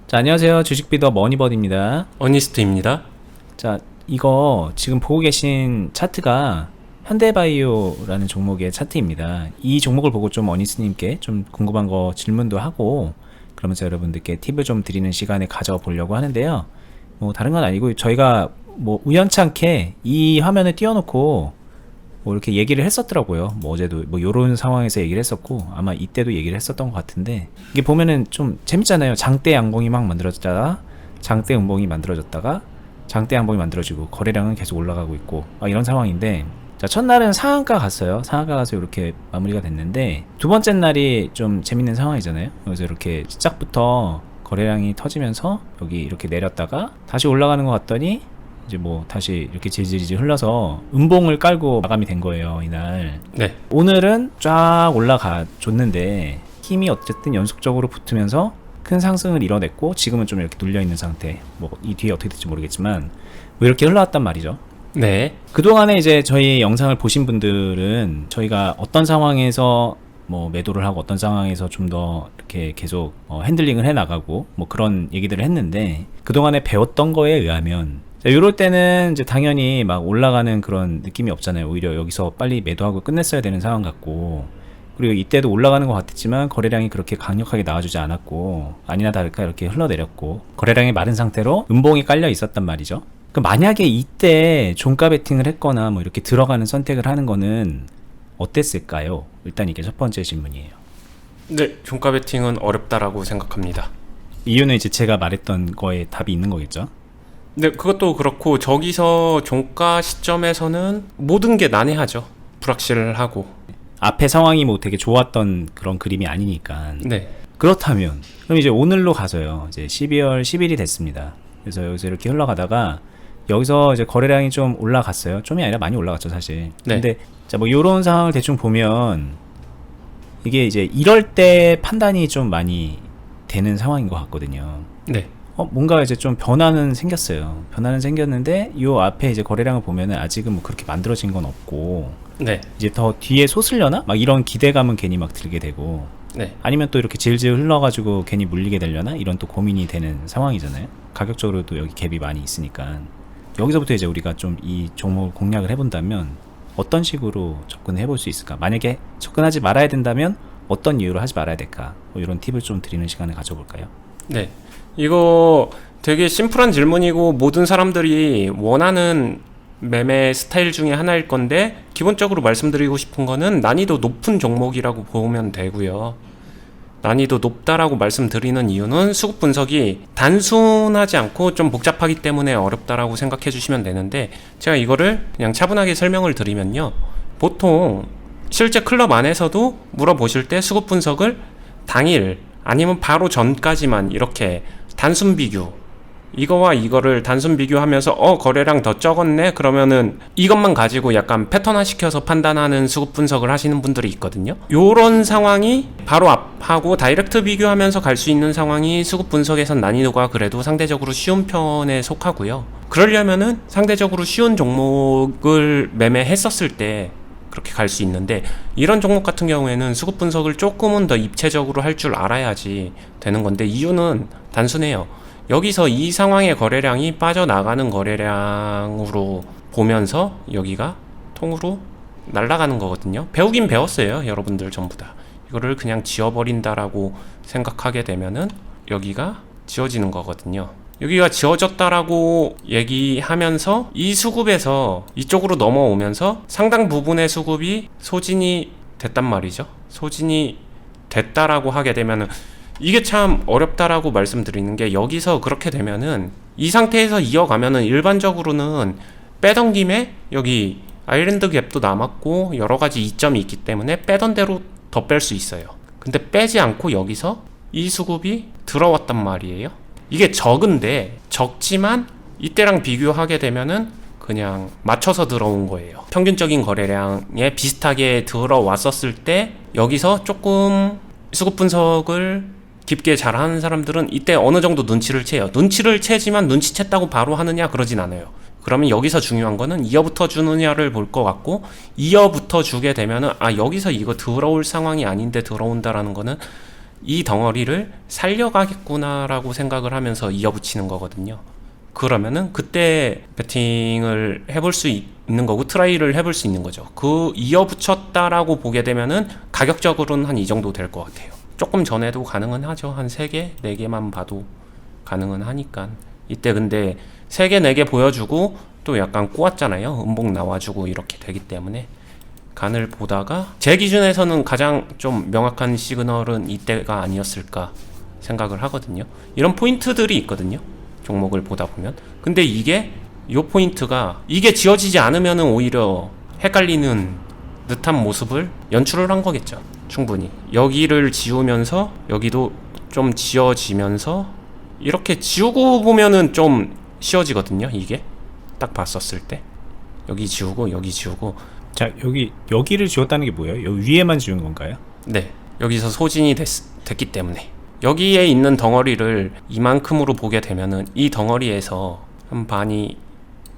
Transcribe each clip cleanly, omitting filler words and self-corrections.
자, 안녕하세요. 주식비더 머니버드입니다. 어니스트입니다. 자, 이거 지금 보고 계신 차트가 현대바이오라는 종목의 차트입니다. 이 종목을 보고 좀 어니스트님께 좀 궁금한 거 질문도 하고 그러면서 여러분들께 팁을 좀 드리는 시간을 가져보려고 하는데요. 뭐 다른 건 아니고 저희가 뭐 우연찮게 이 화면을 띄워놓고 뭐 이렇게 얘기를 했었더라고요. 뭐 어제도 뭐 요런 상황에서 얘기를 했었고 아마 이때도 얘기를 했었던 것 같은데, 이게 보면은 좀 재밌잖아요. 장대 양봉이 막 만들어졌다가 장대 음봉이 만들어졌다가 장대 양봉이 만들어지고 거래량은 계속 올라가고 있고 이런 상황인데, 자, 첫날은 상한가 갔어요. 상한가 가서 이렇게 마무리가 됐는데, 두 번째 날이 좀 재밌는 상황이잖아요. 그래서 이렇게 시작부터 거래량이 터지면서 여기 이렇게 내렸다가 다시 올라가는 것 같더니 이제 뭐 다시 이렇게 질질질 흘러서 음봉을 깔고 마감이 된 거예요, 이날. 네. 오늘은 쫙 올라가 줬는데 힘이 어쨌든 연속적으로 붙으면서 큰 상승을 이뤄냈고 지금은 좀 이렇게 눌려 있는 상태. 뭐 이 뒤에 어떻게 될지 모르겠지만 뭐 이렇게 흘러왔단 말이죠. 네. 그동안에 이제 저희 영상을 보신 분들은 저희가 어떤 상황에서 뭐 매도를 하고 어떤 상황에서 좀 더 이렇게 계속 핸들링을 해 나가고 뭐 그런 얘기들을 했는데, 그동안에 배웠던 거에 의하면 이럴 때는 이제 당연히 막 올라가는 그런 느낌이 없잖아요. 오히려 여기서 빨리 매도하고 끝냈어야 되는 상황 같고, 그리고 이때도 올라가는 것 같았지만 거래량이 그렇게 강력하게 나와주지 않았고 아니나 다를까 이렇게 흘러내렸고 거래량이 마른 상태로 음봉이 깔려 있었단 말이죠. 그 만약에 이때 종가 베팅을 했거나 뭐 이렇게 들어가는 선택을 하는 거는 어땠을까요? 일단 이게 첫 번째 질문이에요. 네, 종가 베팅은 어렵다라고 생각합니다. 이유는 이제 제가 말했던 거에 답이 있는 거겠죠? 네, 그것도 그렇고 저기서 종가 시점에서는 모든 게 난해하죠. 불확실하고. 앞에 상황이 뭐 되게 좋았던 그런 그림이 아니니까. 네. 그렇다면 그럼 이제 오늘로 가서요. 이제 12월 10일이 됐습니다. 그래서 여기서 이렇게 흘러가다가 여기서 이제 거래량이 좀 올라갔어요. 좀이 아니라 많이 올라갔죠, 사실. 네. 근데 자, 뭐 요런 상황을 대충 보면 이게 이제 이럴 때 판단이 좀 많이 되는 상황인 것 같거든요. 네. 뭔가 이제 좀 변화는 생겼어요. 변화는 생겼는데 요 앞에 이제 거래량을 보면은 아직은 뭐 그렇게 만들어진 건 없고, 네. 이제 더 뒤에 솟으려나? 막 이런 기대감은 괜히 막 들게 되고, 네. 아니면 또 이렇게 질질 흘러가지고 괜히 물리게 되려나? 이런 또 고민이 되는 상황이잖아요. 가격적으로도 여기 갭이 많이 있으니까. 여기서부터 이제 우리가 좀 이 종목을 공략을 해본다면 어떤 식으로 접근을 해볼 수 있을까? 만약에 접근하지 말아야 된다면 어떤 이유로 하지 말아야 될까? 뭐 이런 팁을 좀 드리는 시간을 가져볼까요? 네. 이거 되게 심플한 질문이고 모든 사람들이 원하는 매매 스타일 중에 하나일 건데, 기본적으로 말씀드리고 싶은 거는 난이도 높은 종목이라고 보면 되고요. 난이도 높다라고 말씀드리는 이유는 수급 분석이 단순하지 않고 좀 복잡하기 때문에 어렵다라고 생각해 주시면 되는데, 제가 이거를 그냥 차분하게 설명을 드리면요, 보통 실제 클럽 안에서도 물어보실 때 수급 분석을 당일 아니면 바로 전까지만 이렇게 단순 비교, 이거와 이거를 단순 비교하면서 거래량 더 적었네? 그러면은 이것만 가지고 약간 패턴화 시켜서 판단하는 수급 분석을 하시는 분들이 있거든요. 요런 상황이 바로 앞하고 다이렉트 비교하면서 갈 수 있는 상황이 수급 분석에선 난이도가 그래도 상대적으로 쉬운 편에 속하고요. 그러려면은 상대적으로 쉬운 종목을 매매했었을 때 그렇게 갈 수 있는데, 이런 종목 같은 경우에는 수급 분석을 조금은 더 입체적으로 할 줄 알아야지 되는 건데, 이유는 단순해요. 여기서 이 상황의 거래량이 빠져나가는 거래량으로 보면서 여기가 통으로 날아가는 거거든요. 배우긴 배웠어요, 여러분들 전부 다. 이거를 그냥 지워버린다라고 생각하게 되면은 여기가 지워지는 거거든요. 여기가 지워졌다라고 얘기하면서 이 수급에서 이쪽으로 넘어오면서 상당 부분의 수급이 소진이 됐단 말이죠. 소진이 됐다라고 하게 되면은 이게 참 어렵다라고 말씀드리는 게, 여기서 그렇게 되면은 이 상태에서 이어가면은 일반적으로는 빼던 김에 여기 아일랜드 갭도 남았고 여러 가지 이점이 있기 때문에 빼던 대로 더 뺄 수 있어요. 근데 빼지 않고 여기서 이 수급이 들어왔단 말이에요. 이게 적은데, 적지만 이때랑 비교하게 되면은 그냥 맞춰서 들어온 거예요. 평균적인 거래량에 비슷하게 들어왔었을 때 여기서 조금 수급 분석을 깊게 잘하는 사람들은 이때 어느 정도 눈치를 채요. 눈치를 채지만 눈치챘다고 바로 하느냐, 그러진 않아요. 그러면 여기서 중요한 거는 이어부터 주느냐를 볼 것 같고, 이어부터 주게 되면은 여기서 이거 들어올 상황이 아닌데 들어온다라는 거는 이 덩어리를 살려가겠구나라고 생각을 하면서 이어붙이는 거거든요. 그러면은 그때 베팅을 해볼 수 있는 거고 트라이를 해볼 수 있는 거죠. 그 이어붙였다라고 보게 되면은 가격적으로는 한 이 정도 될 것 같아요. 조금 전에도 가능은 하죠. 한 3개, 4개만 봐도 가능은 하니까. 이때 근데 3개, 4개 보여주고 또 약간 꼬았잖아요. 음봉 나와주고 이렇게 되기 때문에 간을 보다가 제 기준에서는 가장 좀 명확한 시그널은 이때가 아니었을까 생각을 하거든요. 이런 포인트들이 있거든요. 종목을 보다 보면. 근데 이게 요 포인트가 이게 지워지지 않으면은 오히려 헷갈리는 듯한 모습을 연출을 한 거겠죠. 충분히. 여기를 지우면서 여기도 좀 지워지면서 이렇게 지우고 보면은 좀 쉬워지거든요. 이게 딱 봤었을 때 여기 지우고 여기 지우고. 자, 여기를 지웠다는 게 뭐예요? 여기 위에만 지운 건가요? 네, 여기서 소진이 됐기 때문에 여기에 있는 덩어리를 이만큼으로 보게 되면은 이 덩어리에서 한 반이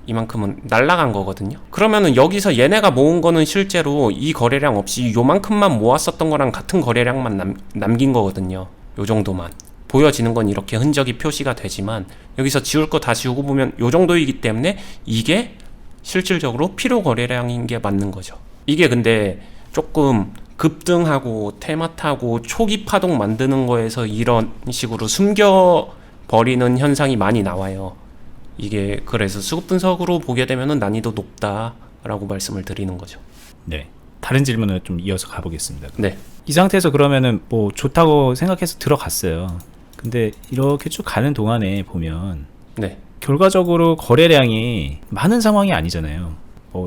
이만큼은 날라간 거거든요. 그러면은 여기서 얘네가 모은 거는 실제로 이 거래량 없이 요만큼만 모았었던 거랑 같은 거래량만 남긴 거거든요. 요 정도만 보여지는 건 이렇게 흔적이 표시가 되지만 여기서 지울 거 다 지우고 보면 요 정도이기 때문에 이게 실질적으로 필요 거래량인 게 맞는 거죠. 이게 근데 조금 급등하고 테마타고 초기 파동 만드는 거에서 이런 식으로 숨겨버리는 현상이 많이 나와요. 이게 그래서 수급 분석으로 보게 되면 난이도 높다라고 말씀을 드리는 거죠. 네. 다른 질문을 좀 이어서 가보겠습니다. 네. 이 상태에서 그러면은 뭐 좋다고 생각해서 들어갔어요. 근데 이렇게 쭉 가는 동안에 보면 네. 결과적으로 거래량이 많은 상황이 아니잖아요.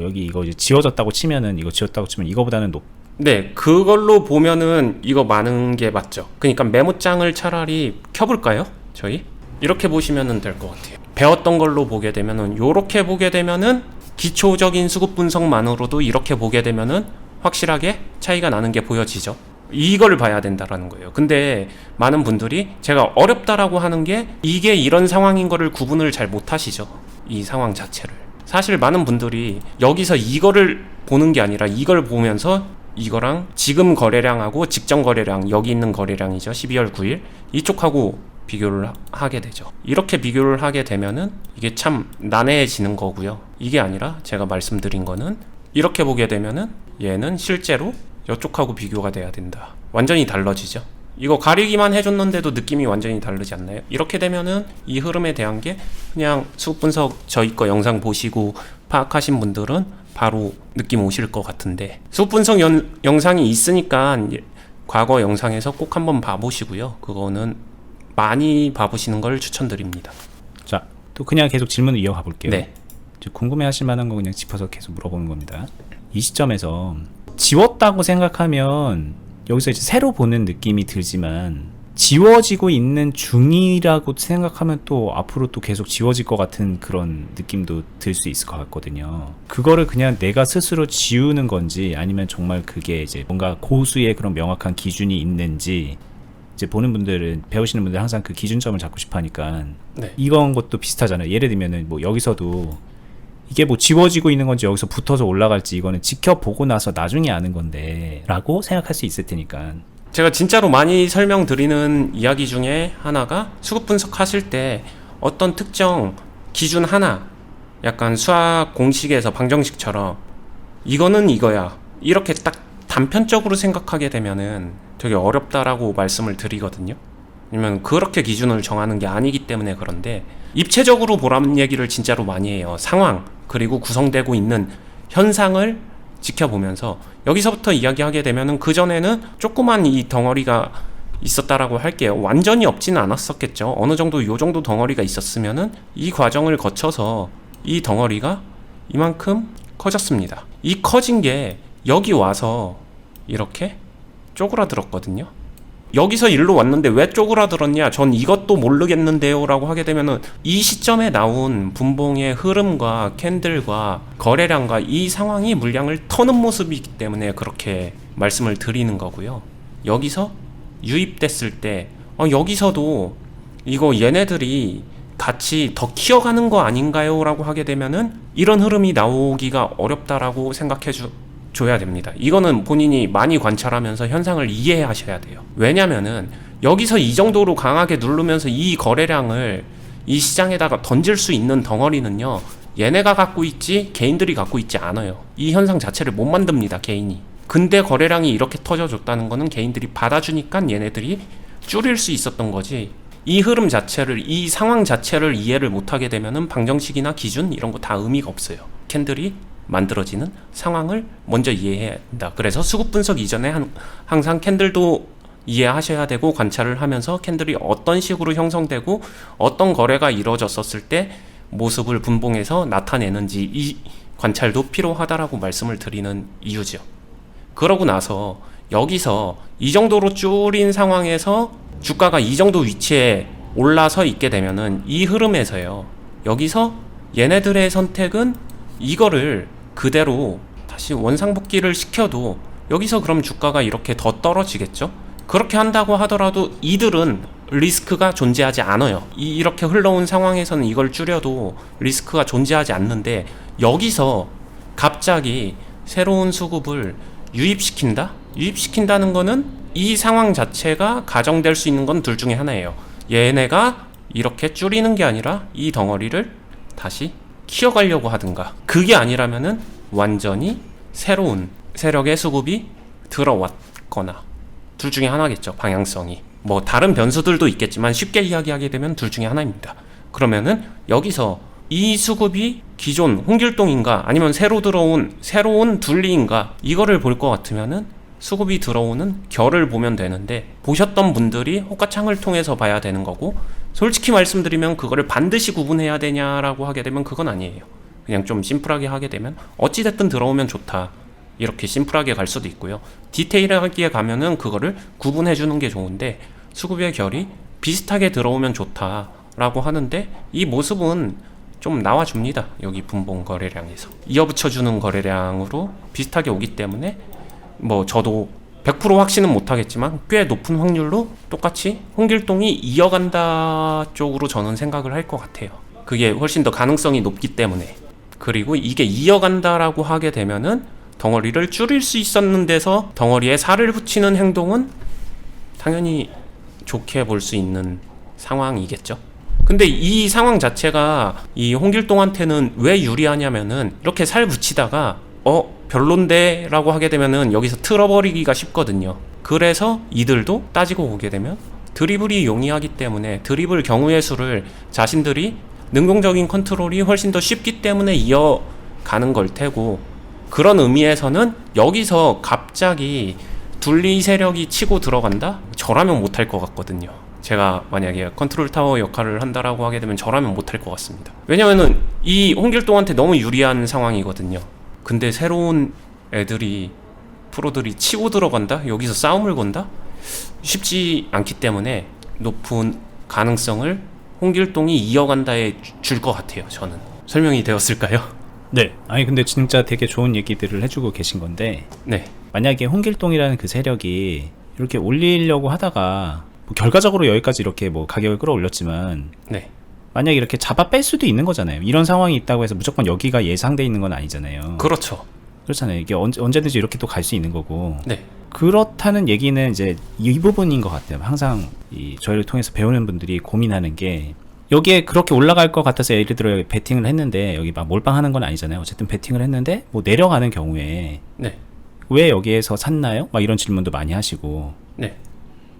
여기 이거 이제 지워졌다고 치면은 이거 지웠다고 치면 이거보다는 네, 그걸로 보면은 이거 많은 게 맞죠. 그러니까 메모장을 차라리 켜볼까요? 저희 이렇게 보시면은 될 것 같아요. 배웠던 걸로 보게 되면은 요렇게 보게 되면은 기초적인 수급 분석만으로도 이렇게 보게 되면은 확실하게 차이가 나는 게 보여지죠. 이걸 봐야 된다라는 거예요. 근데 많은 분들이 제가 어렵다라고 하는 게 이게 이런 상황인 거를 구분을 잘 못하시죠. 이 상황 자체를. 사실 많은 분들이 여기서 이거를 보는 게 아니라 이걸 보면서 이거랑 지금 거래량하고 직전 거래량, 여기 있는 거래량이죠. 12월 9일 이쪽하고 비교를 하게 되죠. 이렇게 비교를 하게 되면은 이게 참 난해해지는 거고요. 이게 아니라 제가 말씀드린 거는 이렇게 보게 되면은 얘는 실제로 이쪽하고 비교가 돼야 된다. 완전히 달라지죠. 이거 가리기만 해줬는데도 느낌이 완전히 다르지 않나요? 이렇게 되면은 이 흐름에 대한 게 그냥 수급 분석 저희 거 영상 보시고 파악하신 분들은 바로 느낌 오실 것 같은데, 수급 분석 영상이 있으니까 과거 영상에서 꼭 한번 봐보시고요. 그거는 많이 봐보시는 걸 추천드립니다. 자, 또 그냥 계속 질문을 이어가 볼게요. 네. 궁금해하실 만한 거 그냥 짚어서 계속 물어보는 겁니다. 이 시점에서 지웠다고 생각하면 여기서 이제 새로 보는 느낌이 들지만 지워지고 있는 중이라고 생각하면 또 앞으로 또 계속 지워질 것 같은 그런 느낌도 들 수 있을 것 같거든요. 그거를 그냥 내가 스스로 지우는 건지 아니면 정말 그게 이제 뭔가 고수의 그런 명확한 기준이 있는지, 이제 보는 분들은, 배우시는 분들 항상 그 기준점을 잡고 싶어 하니까 네. 이건 것도 비슷하잖아요. 예를 들면은 뭐 여기서도 이게 뭐 지워지고 있는 건지 여기서 붙어서 올라갈지 이거는 지켜보고 나서 나중에 아는 건데 라고 생각할 수 있을 테니까. 제가 진짜로 많이 설명드리는 이야기 중에 하나가 수급 분석하실 때 어떤 특정 기준 하나, 약간 수학 공식에서 방정식처럼 이거는 이거야 이렇게 딱 단편적으로 생각하게 되면은 되게 어렵다라고 말씀을 드리거든요. 왜냐면 그렇게 기준을 정하는 게 아니기 때문에. 그런데 입체적으로 보라는 얘기를 진짜로 많이 해요. 상황 그리고 구성되고 있는 현상을 지켜보면서 여기서부터 이야기하게 되면은 그전에는 조그만 이 덩어리가 있었다라고 할게요. 완전히 없지는 않았었겠죠. 어느 정도 요 정도 덩어리가 있었으면은 이 과정을 거쳐서 이 덩어리가 이만큼 커졌습니다. 이 커진 게 여기 와서 이렇게 쪼그라들었거든요. 여기서 일로 왔는데 왜 쪼그라들었냐, 전 이것도 모르겠는데요 라고 하게 되면은 이 시점에 나온 분봉의 흐름과 캔들과 거래량과 이 상황이 물량을 터는 모습이기 때문에 그렇게 말씀을 드리는 거고요. 여기서 유입됐을 때 여기서도 이거 얘네들이 같이 더 키워가는 거 아닌가요 라고 하게 되면은 이런 흐름이 나오기가 어렵다라고 생각해 줘야 됩니다. 이거는 본인이 많이 관찰하면서 현상을 이해하셔야 돼요. 왜냐면은 여기서 이 정도로 강하게 누르면서 이 거래량을 이 시장에다가 던질 수 있는 덩어리는요, 얘네가 갖고 있지 개인들이 갖고 있지 않아요. 이 현상 자체를 못 만듭니다, 개인이. 근데 거래량이 이렇게 터져줬다는 거는 개인들이 받아주니까 얘네들이 줄일 수 있었던 거지. 이 흐름 자체를, 이 상황 자체를 이해를 못하게 되면은 방정식이나 기준 이런 거 다 의미가 없어요. 캔들이 만들어지는 상황을 먼저 이해해야 한다. 그래서 수급 분석 이전에 항상 캔들도 이해하셔야 되고, 관찰을 하면서 캔들이 어떤 식으로 형성되고 어떤 거래가 이루어졌었을 때 모습을 분봉해서 나타내는지, 이 관찰도 필요하다라고 말씀을 드리는 이유죠. 그러고 나서 여기서 이 정도로 줄인 상황에서 주가가 이 정도 위치에 올라서 있게 되면은 이 흐름에서요, 여기서 얘네들의 선택은 이거를 그대로 다시 원상복귀를 시켜도 여기서 그럼 주가가 이렇게 더 떨어지겠죠? 그렇게 한다고 하더라도 이들은 리스크가 존재하지 않아요. 이렇게 흘러온 상황에서는 이걸 줄여도 리스크가 존재하지 않는데, 여기서 갑자기 새로운 수급을 유입시킨다? 유입시킨다는 거는 이 상황 자체가 가정될 수 있는 건 둘 중에 하나예요. 얘네가 이렇게 줄이는 게 아니라 이 덩어리를 다시 키워가려고 하든가, 그게 아니라면은 완전히 새로운 세력의 수급이 들어왔거나, 둘 중에 하나겠죠. 방향성이 뭐 다른 변수들도 있겠지만 쉽게 이야기하게 되면 둘 중에 하나입니다. 그러면은 여기서 이 수급이 기존 홍길동인가 아니면 새로 들어온 새로운 둘리인가, 이거를 볼 것 같으면은 수급이 들어오는 결을 보면 되는데, 보셨던 분들이 호가창을 통해서 봐야 되는 거고, 솔직히 말씀드리면 그거를 반드시 구분해야 되냐라고 하게 되면 그건 아니에요. 그냥 좀 심플하게 하게 되면 어찌됐든 들어오면 좋다, 이렇게 심플하게 갈 수도 있고요. 디테일하게 가면은 그거를 구분해 주는 게 좋은데, 수급의 결이 비슷하게 들어오면 좋다라고 하는데 이 모습은 좀 나와줍니다. 여기 분봉 거래량에서 이어붙여주는 거래량으로 비슷하게 오기 때문에 뭐 저도 100% 확신은 못하겠지만 꽤 높은 확률로 똑같이 홍길동이 이어간다 쪽으로 저는 생각을 할 것 같아요. 그게 훨씬 더 가능성이 높기 때문에. 그리고 이게 이어간다라고 하게 되면은 덩어리를 줄일 수 있었는 데서 덩어리에 살을 붙이는 행동은 당연히 좋게 볼 수 있는 상황이겠죠. 근데 이 상황 자체가 이 홍길동한테는 왜 유리하냐면은, 이렇게 살 붙이다가 별론데 라고 하게 되면은 여기서 틀어버리기가 쉽거든요. 그래서 이들도 따지고 보게 되면 드리블이 용이하기 때문에 드리블 경우의 수를 자신들이 능동적인 컨트롤이 훨씬 더 쉽기 때문에 이어가는 걸 테고, 그런 의미에서는 여기서 갑자기 둘리 세력이 치고 들어간다? 저라면 못할 것 같거든요. 제가 만약에 컨트롤 타워 역할을 한다라고 하게 되면 저라면 못할 것 같습니다. 왜냐면은 이 홍길동한테 너무 유리한 상황이거든요. 근데 새로운 애들이, 프로들이 치고 들어간다? 여기서 싸움을 건다? 쉽지 않기 때문에 높은 가능성을 홍길동이 이어간다에 줄 것 같아요. 저는. 설명이 되었을까요? 네. 아니 근데 진짜 되게 좋은 얘기들을 해주고 계신 건데, 네. 만약에 홍길동이라는 그 세력이 이렇게 올리려고 하다가 뭐 결과적으로 여기까지 이렇게 뭐 가격을 끌어올렸지만, 네. 만약에 이렇게 잡아 뺄 수도 있는 거잖아요. 이런 상황이 있다고 해서 무조건 여기가 예상돼 있는 건 아니잖아요. 그렇죠. 그렇잖아요. 이게 언제든지 이렇게 또 갈 수 있는 거고. 네. 그렇다는 얘기는 이제 이 부분인 것 같아요. 항상 저희를 통해서 배우는 분들이 고민하는 게, 여기에 그렇게 올라갈 것 같아서 예를 들어 여기 베팅을 했는데, 여기 막 몰빵하는 건 아니잖아요. 어쨌든 베팅을 했는데 뭐 내려가는 경우에 네. 왜 여기에서 샀나요? 막 이런 질문도 많이 하시고. 네.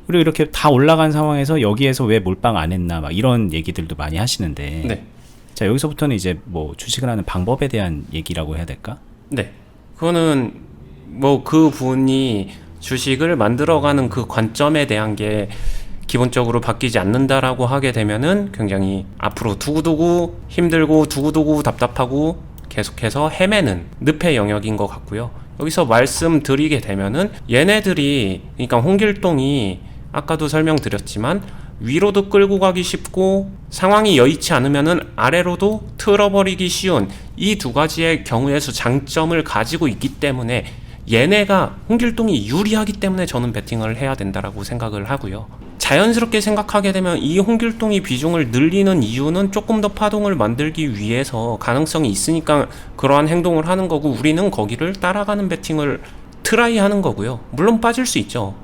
그리고 이렇게 다 올라간 상황에서 여기에서 왜 몰빵 안 했나 막 이런 얘기들도 많이 하시는데, 네. 자 여기서부터는 이제 뭐 주식을 하는 방법에 대한 얘기라고 해야 될까? 네. 그거는 뭐 그 분이 주식을 만들어가는 그 관점에 대한 게 기본적으로 바뀌지 않는다라고 하게 되면은 굉장히 앞으로 두고두고 힘들고 두고두고 답답하고 계속해서 헤매는 늪의 영역인 것 같고요. 여기서 말씀드리게 되면은 얘네들이, 그러니까 홍길동이 아까도 설명드렸지만 위로도 끌고 가기 쉽고 상황이 여의치 않으면은 아래로도 틀어버리기 쉬운 이 두 가지의 경우의 수 장점을 가지고 있기 때문에 얘네가 홍길동이 유리하기 때문에 저는 베팅을 해야 된다라고 생각을 하고요. 자연스럽게 생각하게 되면 이 홍길동이 비중을 늘리는 이유는 조금 더 파동을 만들기 위해서 가능성이 있으니까 그러한 행동을 하는 거고, 우리는 거기를 따라가는 베팅을 트라이 하는 거고요. 물론 빠질 수 있죠.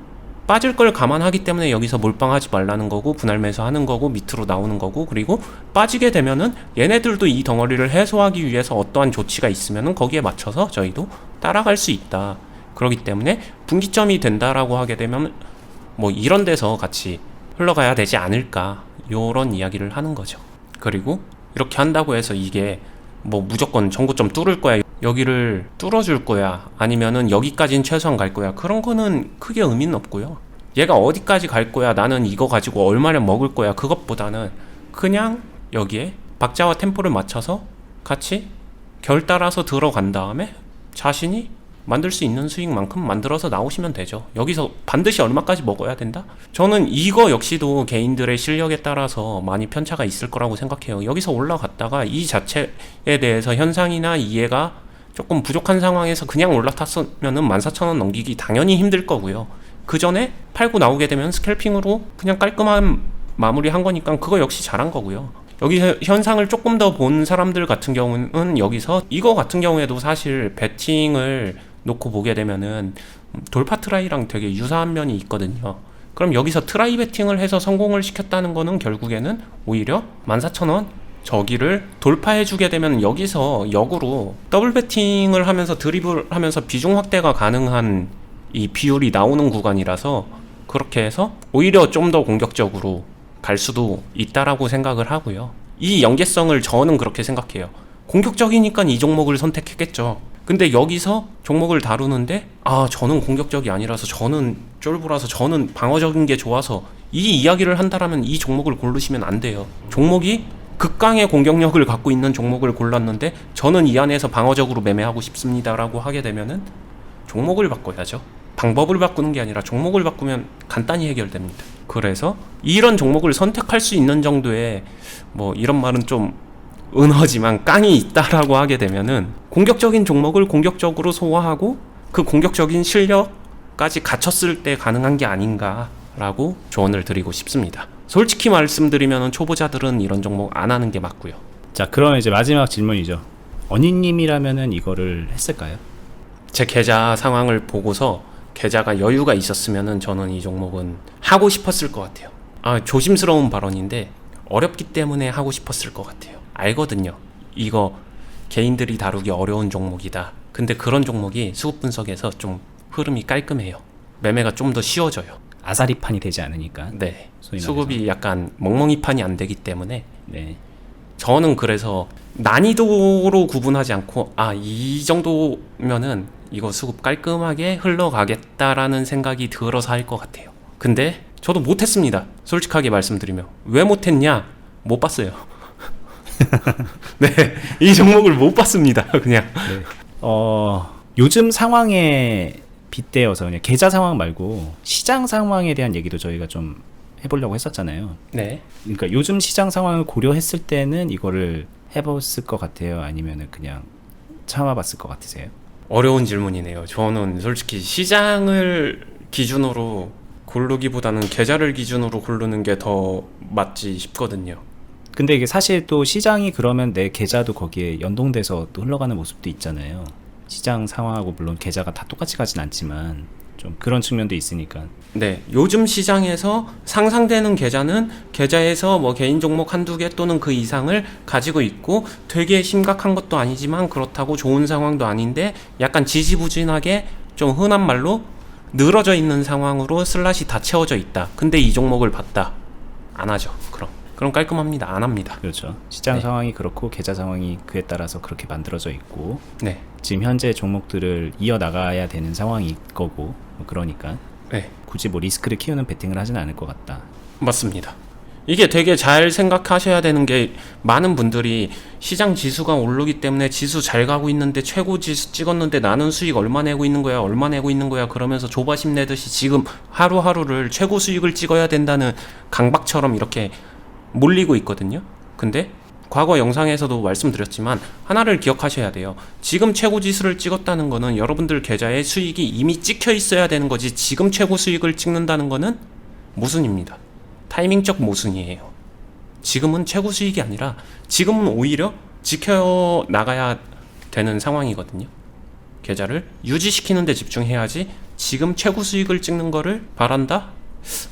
빠질 걸 감안하기 때문에 여기서 몰빵하지 말라는 거고, 분할매수 하는 거고, 밑으로 나오는 거고, 그리고 빠지게 되면은 얘네들도 이 덩어리를 해소하기 위해서 어떠한 조치가 있으면은 거기에 맞춰서 저희도 따라갈 수 있다. 그렇기 때문에 분기점이 된다라고 하게 되면 뭐 이런 데서 같이 흘러가야 되지 않을까, 요런 이야기를 하는 거죠. 그리고 이렇게 한다고 해서 이게 뭐 무조건 전고점 뚫을 거야, 여기를 뚫어줄 거야, 아니면은 여기까지는 최소한 갈 거야, 그런 거는 크게 의미는 없고요. 얘가 어디까지 갈 거야, 나는 이거 가지고 얼마나 먹을 거야, 그것보다는 그냥 여기에 박자와 템포를 맞춰서 같이 결 따라서 들어간 다음에 자신이 만들 수 있는 수익만큼 만들어서 나오시면 되죠. 여기서 반드시 얼마까지 먹어야 된다? 저는 이거 역시도 개인들의 실력에 따라서 많이 편차가 있을 거라고 생각해요. 여기서 올라갔다가 이 자체에 대해서 현상이나 이해가 조금 부족한 상황에서 그냥 올라탔으면은 14,000원 넘기기 당연히 힘들 거고요. 그 전에 팔고 나오게 되면 스캘핑으로 그냥 깔끔한 마무리 한 거니까 그거 역시 잘한 거고요. 여기서 현상을 조금 더 본 사람들 같은 경우는 여기서 이거 같은 경우에도 사실 베팅을 놓고 보게 되면은 돌파 트라이랑 되게 유사한 면이 있거든요. 그럼 여기서 트라이 베팅을 해서 성공을 시켰다는 거는 결국에는 오히려 14,000원 저기를 돌파해 주게 되면 여기서 역으로 더블 베팅을 하면서 드리블 하면서 비중 확대가 가능한 이 비율이 나오는 구간이라서, 그렇게 해서 오히려 좀 더 공격적으로 갈 수도 있다라고 생각을 하고요. 이 연계성을 저는 그렇게 생각해요. 공격적이니까 이 종목을 선택했겠죠. 근데 여기서 종목을 다루는데 저는 공격적이 아니라서, 저는 쫄보라서, 저는 방어적인 게 좋아서 이 이야기를 한다라면 이 종목을 고르시면 안 돼요. 종목이 극강의 공격력을 갖고 있는 종목을 골랐는데 저는 이 안에서 방어적으로 매매하고 싶습니다라고 하게 되면은 종목을 바꿔야죠. 방법을 바꾸는 게 아니라 종목을 바꾸면 간단히 해결됩니다. 그래서 이런 종목을 선택할 수 있는 정도의, 뭐 이런 말은 좀 은어지만 깡이 있다라고 하게 되면은 공격적인 종목을 공격적으로 소화하고 그 공격적인 실력까지 갖췄을 때 가능한 게 아닌가라고 조언을 드리고 싶습니다. 솔직히 말씀드리면 초보자들은 이런 종목 안 하는 게 맞고요. 자, 그럼 이제 마지막 질문이죠. 어니님이라면은 이거를 했을까요? 제 계좌 상황을 보고서 계좌가 여유가 있었으면은 저는 이 종목은 하고 싶었을 것 같아요. 조심스러운 발언인데 어렵기 때문에 하고 싶었을 것 같아요. 알거든요. 이거 개인들이 다루기 어려운 종목이다. 근데 그런 종목이 수급 분석에서 좀 흐름이 깔끔해요. 매매가 좀 더 쉬워져요. 아사리판이 되지 않으니까. 네. 소위 수급이 말해서. 약간 멍멍이판이 안 되기 때문에 네. 저는 그래서 난이도로 구분하지 않고 이 정도면은 이거 수급 깔끔하게 흘러가겠다라는 생각이 들어서 할 것 같아요. 근데 저도 못했습니다. 솔직하게 말씀드리면. 왜 못했냐? 못 봤어요. 네, 이 종목을 못 봤습니다. 그냥. 네. 요즘 상황에 빗대어서 그냥 계좌 상황 말고 시장 상황에 대한 얘기도 저희가 좀 해보려고 했었잖아요. 네. 그러니까 요즘 시장 상황을 고려했을 때는 이거를 해봤을 것 같아요? 아니면은 그냥 참아봤을 것 같으세요? 어려운 질문이네요. 저는 솔직히 시장을 기준으로 고르기보다는 계좌를 기준으로 고르는 게 더 맞지 싶거든요. 근데 이게 사실 또 시장이 그러면 내 계좌도 거기에 연동돼서 또 흘러가는 모습도 있잖아요. 시장 상황하고 물론 계좌가 다 똑같이 가진 않지만 좀 그런 측면도 있으니까. 네, 요즘 시장에서 상상되는 계좌는 계좌에서 뭐 개인 종목 한두 개 또는 그 이상을 가지고 있고 되게 심각한 것도 아니지만 그렇다고 좋은 상황도 아닌데 약간 지지부진하게 좀 흔한 말로 늘어져 있는 상황으로 슬롯이 다 채워져 있다. 근데 이 종목을 봤다. 안 하죠. 그럼 깔끔합니다. 안 합니다. 그렇죠. 시장 네. 상황이 그렇고 계좌 상황이 그에 따라서 그렇게 만들어져 있고 네. 지금 현재 종목들을 이어나가야 되는 상황일 거고 뭐 그러니까 네. 굳이 뭐 리스크를 키우는 베팅을 하지는 않을 것 같다. 맞습니다. 이게 되게 잘 생각하셔야 되는 게 많은 분들이 시장 지수가 오르기 때문에 지수 잘 가고 있는데 최고 지수 찍었는데 나는 수익 얼마 내고 있는 거야 얼마 내고 있는 거야 그러면서 조바심 내듯이 지금 하루하루를 최고 수익을 찍어야 된다는 강박처럼 이렇게 몰리고 있거든요. 근데 과거 영상에서도 말씀드렸지만 하나를 기억하셔야 돼요. 지금 최고 지수를 찍었다는 거는 여러분들 계좌에 수익이 이미 찍혀 있어야 되는 거지, 지금 최고 수익을 찍는다는 거는 모순입니다. 타이밍적 모순이에요. 지금은 최고 수익이 아니라 지금은 오히려 지켜 나가야 되는 상황이거든요. 계좌를 유지시키는 데 집중해야지 지금 최고 수익을 찍는 거를 바란다?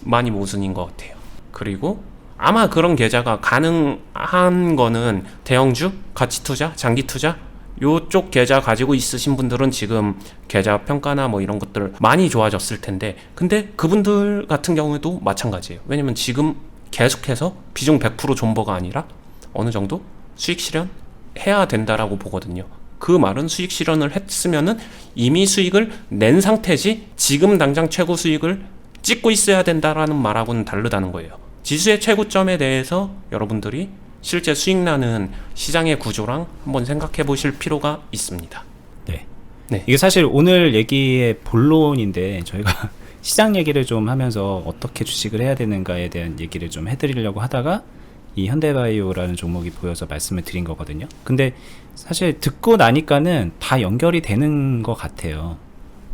많이 모순인 것 같아요. 그리고 아마 그런 계좌가 가능한 거는 대형주, 가치투자, 장기투자 요쪽 계좌 가지고 있으신 분들은 지금 계좌 평가나 뭐 이런 것들 많이 좋아졌을 텐데, 근데 그분들 같은 경우에도 마찬가지예요. 왜냐면 지금 계속해서 비중 100% 존버가 아니라 어느 정도 수익 실현해야 된다라고 보거든요. 그 말은 수익 실현을 했으면은 이미 수익을 낸 상태지 지금 당장 최고 수익을 찍고 있어야 된다라는 말하고는 다르다는 거예요. 지수의 최고점에 대해서 여러분들이 실제 수익 나는 시장의 구조랑 한번 생각해 보실 필요가 있습니다. 네. 이게 사실 오늘 얘기의 본론인데 저희가 시장 얘기를 좀 하면서 어떻게 주식을 해야 되는가에 대한 얘기를 좀 해드리려고 하다가 이 현대바이오라는 종목이 보여서 말씀을 드린 거거든요. 근데 사실 듣고 나니까는 다 연결이 되는 것 같아요.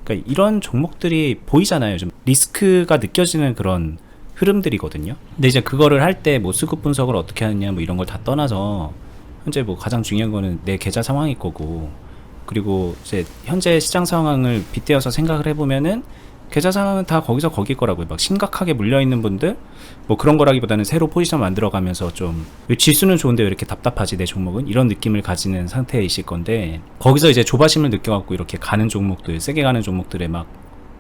그러니까 이런 종목들이 보이잖아요. 좀 리스크가 느껴지는 그런 흐름들이거든요. 근데 이제 그거를 할 때 뭐 수급 분석을 어떻게 하느냐 뭐 이런 걸 다 떠나서 현재 뭐 가장 중요한 거는 내 계좌 상황일 거고, 그리고 이제 현재 시장 상황을 빗대어서 생각을 해보면은 계좌 상황은 다 거기서 거길 거라고요. 막 심각하게 물려있는 분들 뭐 그런 거라기보다는 새로 포지션 만들어가면서 좀 지수는 좋은데 왜 이렇게 답답하지 내 종목은, 이런 느낌을 가지는 상태이실 건데, 거기서 이제 조바심을 느껴갖고 이렇게 가는 종목들, 세게 가는 종목들에 막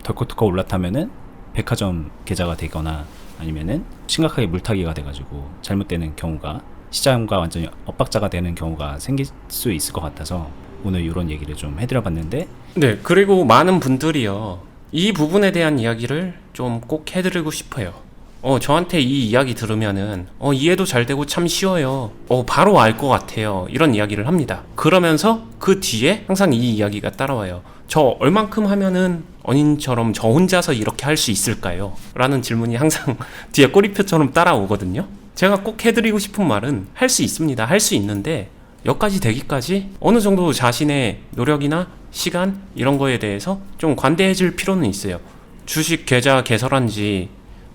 덜컥덜컥 올라타면은 백화점 계좌가 되거나 아니면은 심각하게 물타기가 돼가지고 잘못되는 경우가, 시장과 완전히 엇박자가 되는 경우가 생길 수 있을 것 같아서 오늘 이런 얘기를 좀 해드려봤는데, 네, 그리고 많은 분들이요, 이 부분에 대한 이야기를 좀 꼭 해드리고 싶어요. 저한테 이 이야기 들으면은 이해도 잘 되고 참 쉬워요. 바로 알 것 같아요. 이런 이야기를 합니다. 그러면서 그 뒤에 항상 이 이야기가 따라와요. 저 얼만큼 하면은 언인처럼 저 혼자서 이렇게 할 수 있을까요? 라는 질문이 항상 뒤에 꼬리표처럼 따라오거든요. 제가 꼭 해드리고 싶은 말은 할 수 있습니다. 할 수 있는데 여기까지 되기까지 어느 정도 자신의 노력이나 시간 이런 거에 대해서 좀 관대해질 필요는 있어요. 주식 계좌 개설한 지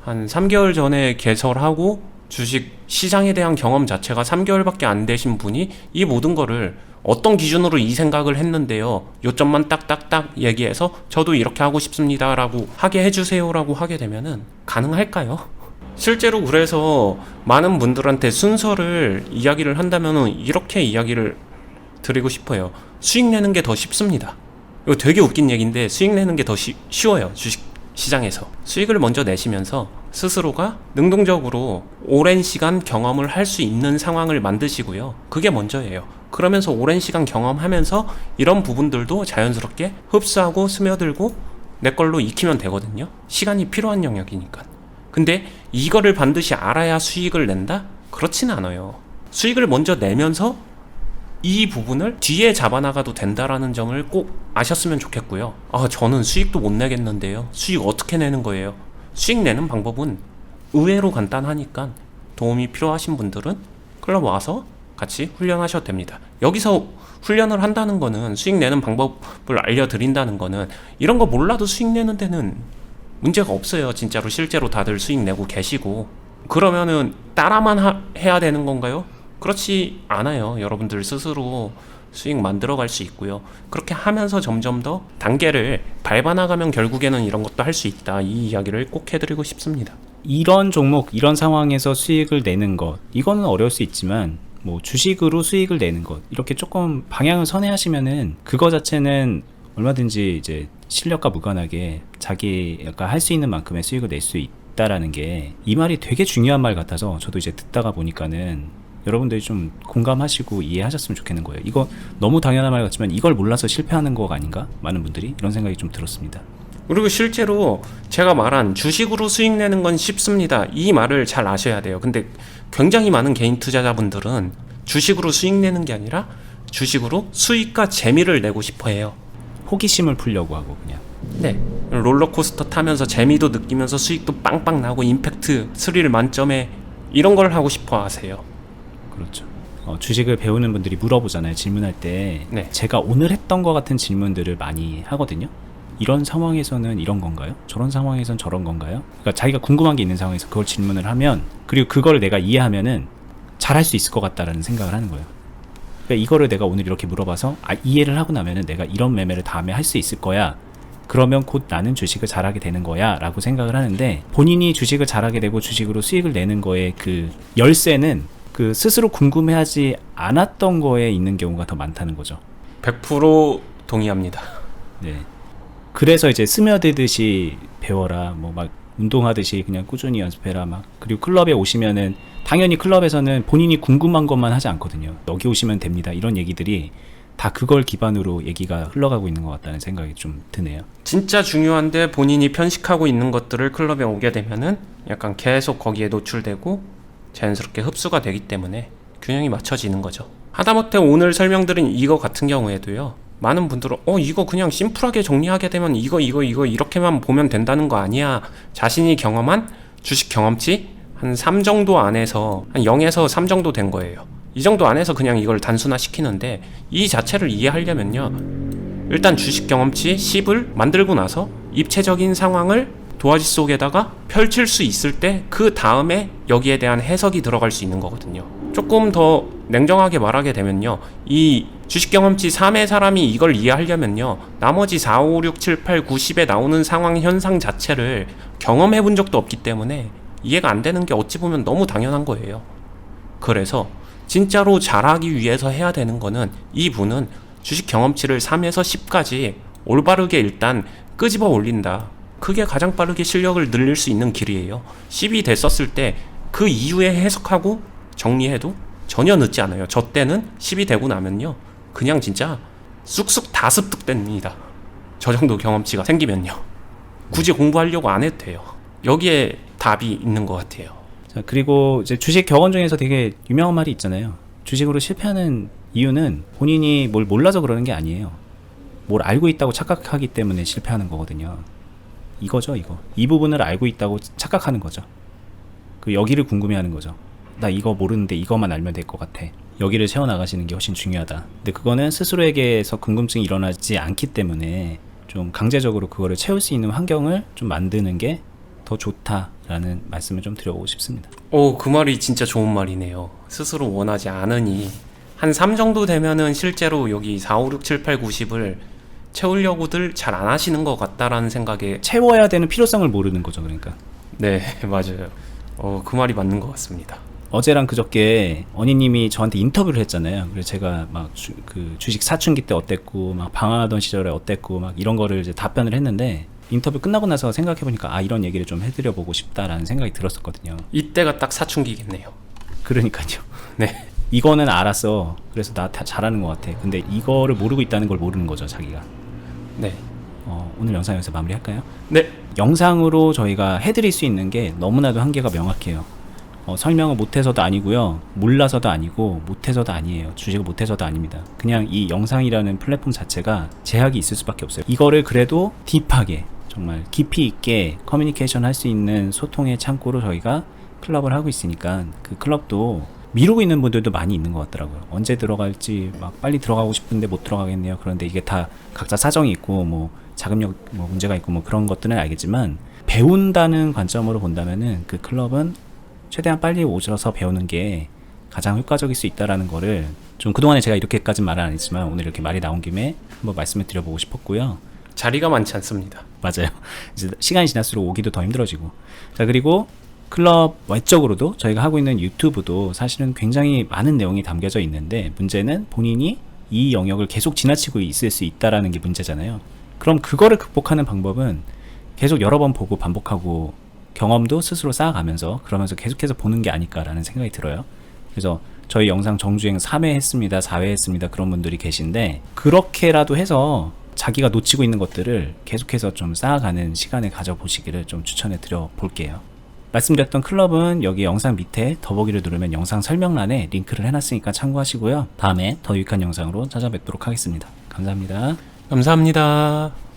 한 3개월 전에 개설하고 주식 시장에 대한 경험 자체가 3개월밖에 안 되신 분이 이 모든 거를 어떤 기준으로 이 생각을 했는데요, 요점만 딱딱딱 얘기해서 저도 이렇게 하고 싶습니다 라고 하게 해주세요 라고 하게 되면은 가능할까요? 실제로 그래서 많은 분들한테 순서를 이야기를 한다면은 이렇게 이야기를 드리고 싶어요. 수익 내는 게 더 쉽습니다. 이거 되게 웃긴 얘기인데 수익 내는 게 더 쉬워요. 주식 시장에서 수익을 먼저 내시면서 스스로가 능동적으로 오랜 시간 경험을 할 수 있는 상황을 만드시고요. 그게 먼저예요. 그러면서 오랜 시간 경험하면서 이런 부분들도 자연스럽게 흡수하고 스며들고 내 걸로 익히면 되거든요. 시간이 필요한 영역이니까. 근데 이거를 반드시 알아야 수익을 낸다? 그렇진 않아요. 수익을 먼저 내면서 이 부분을 뒤에 잡아나가도 된다라는 점을 꼭 아셨으면 좋겠고요. 저는 수익도 못 내겠는데요. 수익 어떻게 내는 거예요? 수익 내는 방법은 의외로 간단하니까 도움이 필요하신 분들은 클럽 와서 같이 훈련하셔도 됩니다. 여기서 훈련을 한다는 거는, 수익 내는 방법을 알려드린다는 거는 이런 거 몰라도 수익 내는 데는 문제가 없어요. 진짜로 실제로 다들 수익 내고 계시고. 그러면은 따라만 해야 되는 건가요? 그렇지 않아요. 여러분들 스스로 수익 만들어갈 수 있고요. 그렇게 하면서 점점 더 단계를 밟아나가면 결국에는 이런 것도 할 수 있다. 이 이야기를 꼭 해드리고 싶습니다. 이런 종목, 이런 상황에서 수익을 내는 것, 이거는 어려울 수 있지만 뭐 주식으로 수익을 내는 것, 이렇게 조금 방향을 선회하시면은 그거 자체는 얼마든지 이제 실력과 무관하게 자기가 할 수 있는 만큼의 수익을 낼 수 있다라는 게, 이 말이 되게 중요한 말 같아서 저도 이제 듣다가 보니까는 여러분들이 좀 공감하시고 이해하셨으면 좋겠는 거예요. 이거 너무 당연한 말 같지만 이걸 몰라서 실패하는 거 아닌가? 많은 분들이 이런 생각이 좀 들었습니다. 그리고 실제로 제가 말한 주식으로 수익 내는 건 쉽습니다, 이 말을 잘 아셔야 돼요. 근데 굉장히 많은 개인 투자자분들은 주식으로 수익 내는 게 아니라 주식으로 수익과 재미를 내고 싶어 해요. 호기심을 풀려고 하고 그냥. 네, 롤러코스터 타면서 재미도 느끼면서 수익도 빵빵 나고 임팩트 스릴 만점에 이런 걸 하고 싶어 하세요. 그렇죠. 주식을 배우는 분들이 물어보잖아요. 질문할 때 네. 제가 오늘 했던 것 같은 질문들을 많이 하거든요. 이런 상황에서는 이런 건가요? 저런 상황에서는 저런 건가요? 그러니까 자기가 궁금한 게 있는 상황에서 그걸 질문을 하면, 그리고 그걸 내가 이해하면은 잘할 수 있을 것 같다라는 생각을 하는 거예요. 그러니까 이거를 내가 오늘 이렇게 물어봐서 이해를 하고 나면은 내가 이런 매매를 다음에 할 수 있을 거야. 그러면 곧 나는 주식을 잘하게 되는 거야 라고 생각을 하는데, 본인이 주식을 잘하게 되고 주식으로 수익을 내는 거에 그 열쇠는 그 스스로 궁금해하지 않았던 거에 있는 경우가 더 많다는 거죠. 100% 동의합니다. 네. 그래서 이제 스며들듯이 배워라, 뭐 막 운동하듯이 그냥 꾸준히 연습해라, 막. 그리고 클럽에 오시면은 당연히 클럽에서는 본인이 궁금한 것만 하지 않거든요. 여기 오시면 됩니다, 이런 얘기들이 다 그걸 기반으로 얘기가 흘러가고 있는 것 같다는 생각이 좀 드네요. 진짜 중요한데 본인이 편식하고 있는 것들을 클럽에 오게 되면은 약간 계속 거기에 노출되고 자연스럽게 흡수가 되기 때문에 균형이 맞춰지는 거죠. 하다못해 오늘 설명드린 이거 같은 경우에도요, 많은 분들은 이거 그냥 심플하게 정리하게 되면 이거 이렇게만 보면 된다는 거 아니야. 자신이 경험한 주식 경험치 한 3 정도 안에서 한 0에서 3 정도 된 거예요. 이 정도 안에서 그냥 이걸 단순화 시키는데, 이 자체를 이해하려면요, 일단 주식 경험치 10을 만들고 나서 입체적인 상황을 도화지 속에다가 펼칠 수 있을 때 그 다음에 여기에 대한 해석이 들어갈 수 있는 거거든요. 조금 더 냉정하게 말하게 되면요, 이 주식 경험치 3의 사람이 이걸 이해하려면요, 나머지 4, 5, 6, 7, 8, 9, 10에 나오는 상황 현상 자체를 경험해 본 적도 없기 때문에 이해가 안 되는 게 어찌 보면 너무 당연한 거예요. 그래서 진짜로 잘하기 위해서 해야 되는 거는, 이분은 주식 경험치를 3에서 10까지 올바르게 일단 끄집어 올린다. 그게 가장 빠르게 실력을 늘릴 수 있는 길이에요. 10이 됐었을 때 그 이후에 해석하고 정리해도 전혀 늦지 않아요. 저 때는 10이 되고 나면요, 그냥 진짜 쑥쑥 다 습득됩니다. 저 정도 경험치가 생기면요. 굳이 공부하려고 안 해도 돼요. 여기에 답이 있는 것 같아요. 자, 그리고 이제 주식 격언 중에서 되게 유명한 말이 있잖아요. 주식으로 실패하는 이유는 본인이 뭘 몰라서 그러는 게 아니에요. 뭘 알고 있다고 착각하기 때문에 실패하는 거거든요. 이거죠, 이거. 이 부분을 알고 있다고 착각하는 거죠. 그 여기를 궁금해하는 거죠. 나 이거 모르는데 이거만 알면 될 것 같아. 여기를 채워나가시는 게 훨씬 중요하다. 근데 그거는 스스로에게서 궁금증이 일어나지 않기 때문에 좀 강제적으로 그거를 채울 수 있는 환경을 좀 만드는 게 더 좋다라는 말씀을 좀 드려보고 싶습니다. 그 말이 진짜 좋은 말이네요. 스스로 원하지 않으니 한 3 정도 되면은 실제로 여기 4, 5, 6, 7, 8, 9, 10을 채우려고들 잘 안 하시는 것 같다라는 생각에, 채워야 되는 필요성을 모르는 거죠. 그러니까 네, 맞아요. 그 말이 맞는 것 같습니다. 어제랑 그저께 언니님이 저한테 인터뷰를 했잖아요. 그래서 제가 막 주식 사춘기 때 어땠고, 막 방황하던 시절에 어땠고, 막 이런 거를 이제 답변을 했는데, 인터뷰 끝나고 나서 생각해보니까 이런 얘기를 좀 해드려보고 싶다라는 생각이 들었었거든요. 이때가 딱 사춘기겠네요. 그러니까요. 네. 이거는 알았어. 그래서 나 다 잘하는 것 같아. 근데 이거를 모르고 있다는 걸 모르는 거죠, 자기가. 네. 오늘 영상 여기서 마무리할까요? 네. 영상으로 저희가 해드릴 수 있는 게 너무나도 한계가 명확해요. 설명을 못해서도 아니고요, 몰라서도 아니고, 못해서도 아니에요. 주식을 못해서도 아닙니다. 그냥 이 영상이라는 플랫폼 자체가 제약이 있을 수밖에 없어요. 이거를 그래도 딥하게, 정말 깊이 있게 커뮤니케이션 할 수 있는 소통의 창구로 저희가 클럽을 하고 있으니까, 그 클럽도 미루고 있는 분들도 많이 있는 것 같더라고요. 언제 들어갈지 막 빨리 들어가고 싶은데 못 들어가겠네요. 그런데 이게 다 각자 사정이 있고, 뭐 자금력 문제가 있고, 뭐 그런 것들은 알겠지만, 배운다는 관점으로 본다면은 그 클럽은 최대한 빨리 오셔서 배우는 게 가장 효과적일 수 있다라는 거를, 좀 그동안에 제가 이렇게까지 말은 안 했지만 오늘 이렇게 말이 나온 김에 한번 말씀을 드려보고 싶었고요. 자리가 많지 않습니다. 맞아요. 이제 시간이 지날수록 오기도 더 힘들어지고. 자, 그리고 클럽 외적으로도 저희가 하고 있는 유튜브도 사실은 굉장히 많은 내용이 담겨져 있는데, 문제는 본인이 이 영역을 계속 지나치고 있을 수 있다라는 게 문제잖아요. 그럼 그거를 극복하는 방법은 계속 여러 번 보고 반복하고, 경험도 스스로 쌓아가면서, 그러면서 계속해서 보는 게 아닐까라는 생각이 들어요. 그래서 저희 영상 정주행 3회 했습니다, 4회 했습니다, 그런 분들이 계신데, 그렇게라도 해서 자기가 놓치고 있는 것들을 계속해서 좀 쌓아가는 시간을 가져보시기를 좀 추천해 드려 볼게요. 말씀드렸던 클럽은 여기 영상 밑에 더보기를 누르면 영상 설명란에 링크를 해놨으니까 참고하시고요. 다음에 더 유익한 영상으로 찾아뵙도록 하겠습니다. 감사합니다. 감사합니다.